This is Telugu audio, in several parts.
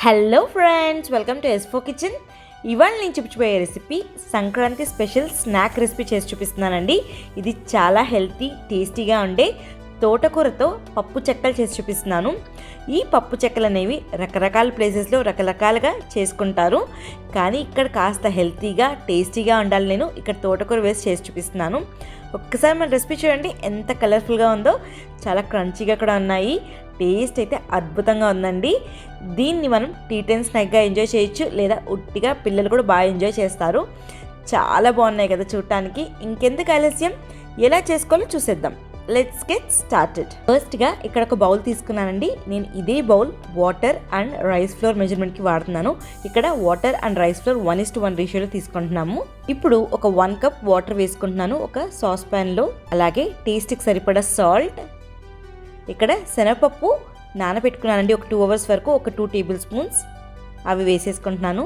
Hello friends, welcome to S for kitchen. ఇవాళ నేను చూపించబోయే recipe Sankranti special snack recipe చేసి చూపిస్తున్నానండి. ఇది చాలా హెల్తీ టేస్టీగా ఉండే తోటకూరతో పప్పు చెక్కలు చేసి చూపిస్తున్నాను. ఈ పప్పు చెక్కలు అనేవి రకరకాల ప్లేసెస్లో రకరకాలుగా చేసుకుంటారు, కానీ ఇక్కడ కాస్త హెల్తీగా టేస్టీగా ఉండాలి. నేను ఇక్కడ తోటకూర వేసి చేసి చూపిస్తున్నాను. ఒక్కసారి మన రెసిపీ చూడండి, ఎంత కలర్ఫుల్గా ఉందో. చాలా క్రంచీగా కూడా ఉన్నాయి. టేస్ట్ అయితే అద్భుతంగా ఉందండి. దీన్ని మనం టీ టైమ్ స్నాక్గా ఎంజాయ్ చేయొచ్చు, లేదా ఉట్టిగా పిల్లలు కూడా బాగా ఎంజాయ్ చేస్తారు. చాలా బాగున్నాయి కదా చూడటానికి. ఇంకెందుకు ఆలస్యం, ఎలా చేసుకోవాలో చూసేద్దాం. Let's get started. ఫస్ట్గా ఇక్కడ ఒక బౌల్ తీసుకున్నానండి. నేను ఇదే bowl water and rice flour మెజర్మెంట్కి వాడుతున్నాను. ఇక్కడ వాటర్ అండ్ రైస్ ఫ్లోర్ 1:1 రేషియోలో తీసుకుంటున్నాము. ఇప్పుడు ఒక 1 కప్ వాటర్ వేసుకుంటున్నాను ఒక సాస్ ప్యాన్లో. అలాగే టేస్ట్కి సరిపడా సాల్ట్. ఇక్కడ శనగపప్పు నానబెట్టుకున్నానండి ఒక 2 అవర్స్ వరకు, ఒక 2 టేబుల్ స్పూన్స్ అవి వేసేసుకుంటున్నాను.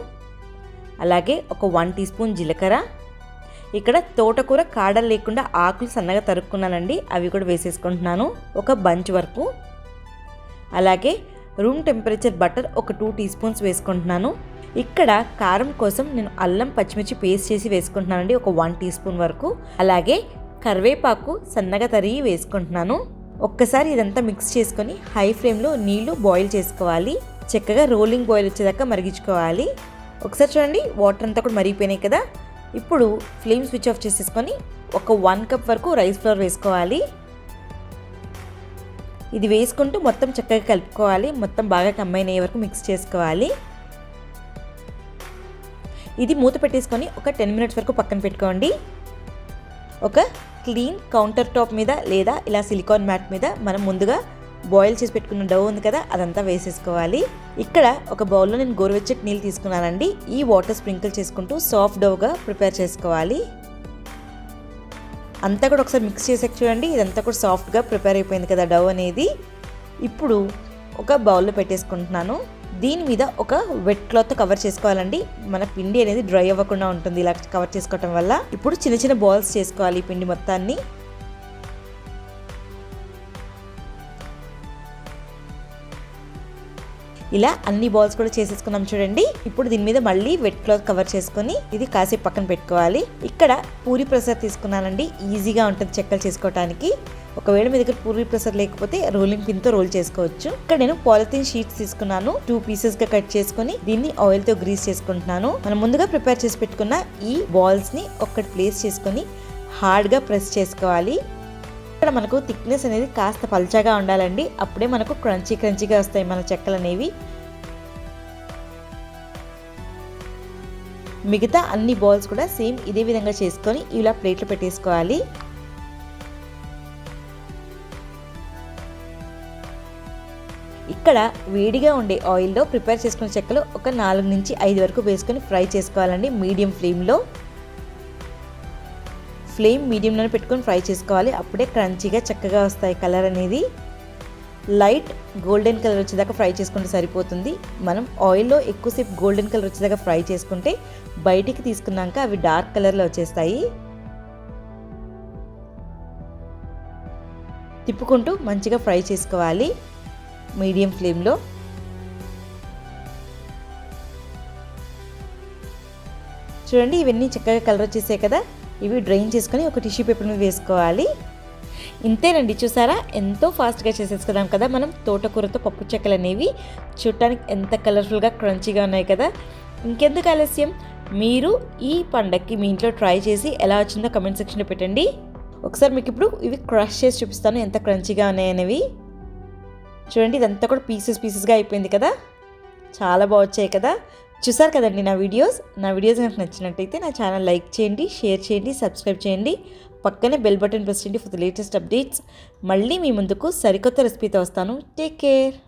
అలాగే ఒక 1 టీ స్పూన్ జీలకర్ర. ఇక్కడ తోటకూర కాడలు లేకుండా ఆకులు సన్నగా తరుక్కున్నానండి, అవి కూడా వేసేసుకుంటున్నాను ఒక బంచ్ వరకు. అలాగే రూమ్ టెంపరేచర్ బటర్ ఒక 2 టీ స్పూన్స్ వేసుకుంటున్నాను. ఇక్కడ కారం కోసం నేను అల్లం పచ్చిమిర్చి పేస్ట్ చేసి వేసుకుంటున్నానండి ఒక 1 టీ స్పూన్ వరకు. అలాగే కరివేపాకు సన్నగా తరిగి వేసుకుంటున్నాను. ఒక్కసారి ఇదంతా మిక్స్ చేసుకొని హై ఫ్లేమ్లో నీళ్లు బాయిల్ చేసుకోవాలి. చక్కగా రోలింగ్ బాయిల్ వచ్చేదాకా మరిగించుకోవాలి. ఒకసారి చూడండి, వాటర్ అంతా కూడా మరిగిపోయినాయి కదా. ఇప్పుడు ఫ్లేమ్ స్విచ్ ఆఫ్ చేసేసుకొని ఒక 1 కప్ వరకు రైస్ ఫ్లోర్ వేసుకోవాలి. ఇది వేసుకుంటూ మొత్తం చక్కగా కలుపుకోవాలి. మొత్తం బాగా కంబైన్ అయ్యే వరకు మిక్స్ చేసుకోవాలి. ఇది మూత పెట్టేసుకొని ఒక 10 మినిట్స్ వరకు పక్కన పెట్టుకోండి. ఒక క్లీన్ కౌంటర్ టాప్ మీద లేదా ఇలా సిలికాన్ మ్యాట్ మీద మనం ముందుగా బాయిల్ చేసి పెట్టుకున్న డౌ ఉంది కదా, అదంతా వేసేసుకోవాలి. ఇక్కడ ఒక బౌల్లో నేను గోరువెచ్చటి నీళ్ళు తీసుకున్నానండి. ఈ వాటర్ స్ప్రింకిల్ చేసుకుంటూ సాఫ్ట్ డౌగా ప్రిపేర్ చేసుకోవాలి. అంతా కూడా ఒకసారి మిక్స్ చేసాక చూడండి, ఇదంతా కూడా సాఫ్ట్గా ప్రిపేర్ అయిపోయింది కదా డౌ అనేది. ఇప్పుడు ఒక బౌల్లో పెట్టేసుకుంటున్నాను. దీని మీద ఒక వెట్ క్లాత్ కవర్ చేసుకోవాలండి. మన పిండి అనేది డ్రై అవ్వకుండా ఉంటుంది ఇలా కవర్ చేసుకోవటం వల్ల. ఇప్పుడు చిన్న చిన్న బాల్స్ చేసుకోవాలి ఈ పిండి మొత్తాన్ని. ఇలా అన్ని బాల్స్ కూడా చేసేసుకున్నాం చూడండి. ఇప్పుడు దీని మీద మళ్ళీ వెట్ క్లాత్ కవర్ చేసుకొని ఇది కాసేపు పక్కన పెట్టుకోవాలి. ఇక్కడ పూరి ప్రెసర్ తీసుకున్నానండి, ఈజీగా ఉంటుంది చెక్కలు చేసుకోవడానికి. ఒకవేళ మీ దగ్గర పూరి ప్రెసర్ లేకపోతే రోలింగ్ పిన్ తో రోల్ చేసుకోవచ్చు. ఇక్కడ నేను పాలిథిన్ షీట్స్ తీసుకున్నాను. 2 పీసెస్ గా కట్ చేసుకుని దీన్ని ఆయిల్ తో గ్రీస్ చేసుకుంటున్నాను. మనం ముందుగా ప్రిపేర్ చేసి పెట్టుకున్న ఈ బాల్స్ ని ఒక్కటి ప్లేస్ చేసుకుని హార్డ్ గా ప్రెస్ చేసుకోవాలి. ఇక్కడ మనకు థిక్నెస్ అనేది కాస్త పల్చగా ఉండాలండి, అప్పుడే మనకు క్రంచీగా వస్తాయి మన చెక్కలు అనేవి. మిగతా అన్ని బాల్స్ కూడా సేమ్ ఇదే విధంగా చేసుకొని ఇలా ప్లేట్లో పెట్టేసుకోవాలి. ఇక్కడ వేడిగా ఉండే ఆయిల్లో ప్రిపేర్ చేసుకున్న చెక్కలు ఒక 4 నుంచి 5 వరకు వేసుకొని ఫ్రై చేసుకోవాలండి మీడియం ఫ్లేమ్లో. ఫ్లేమ్ మీడియంలోనే పెట్టుకొని ఫ్రై చేసుకోవాలి, అప్పుడే క్రంచీగా చక్కగా వస్తాయి. కలర్ అనేది లైట్ గోల్డెన్ కలర్ వచ్చేదాకా ఫ్రై చేసుకుంటే సరిపోతుంది. మనం ఆయిల్లో ఎక్కువసేపు గోల్డెన్ కలర్ వచ్చేదాకా ఫ్రై చేసుకుంటే బయటికి తీసుకున్నాక అవి డార్క్ కలర్లో వచ్చేస్తాయి. తిప్పుకుంటూ మంచిగా ఫ్రై చేసుకోవాలి మీడియం ఫ్లేమ్లో. చూడండి, ఇవన్నీ చక్కగా కలర్ వచ్చేసాయి కదా. ఇవి డ్రైన్ చేసుకొని ఒక టిష్యూ పేపర్ మీద వేసుకోవాలి. ఇంతేనండి, చూసారా ఎంతో ఫాస్ట్గా చేసేసుకున్నాం కదా మనం తోటకూరతో పప్పు చెక్కలు అనేవి. చూడటానికి ఎంత కలర్ఫుల్గా క్రంచీగా ఉన్నాయి కదా. ఇంకెందుకు ఆలస్యం, మీరు ఈ పండగకి మీ ఇంట్లో ట్రై చేసి ఎలా వచ్చిందో కమెంట్ సెక్షన్లో పెట్టండి. ఒకసారి మీకు ఇప్పుడు ఇవి క్రష్ చేసి చూపిస్తాను ఎంత క్రంచీగా ఉన్నాయనేవి. చూడండి, ఇదంతా కూడా పీసెస్గా అయిపోయింది కదా. చాలా బాగా వచ్చాయి కదా. చూసారు కదండి నా వీడియోస్ కనుక నచ్చినట్టయితే నా ఛానల్ లైక్ చేయండి, షేర్ చేయండి, సబ్స్క్రైబ్ చేయండి. పక్కనే బెల్ బటన్ ప్రెస్ చేయండి ఫర్ ద లేటెస్ట్ అప్డేట్స్. మళ్ళీ మీ ముందుకు సరికొత్త రెసిపీతో వస్తాను. Take care.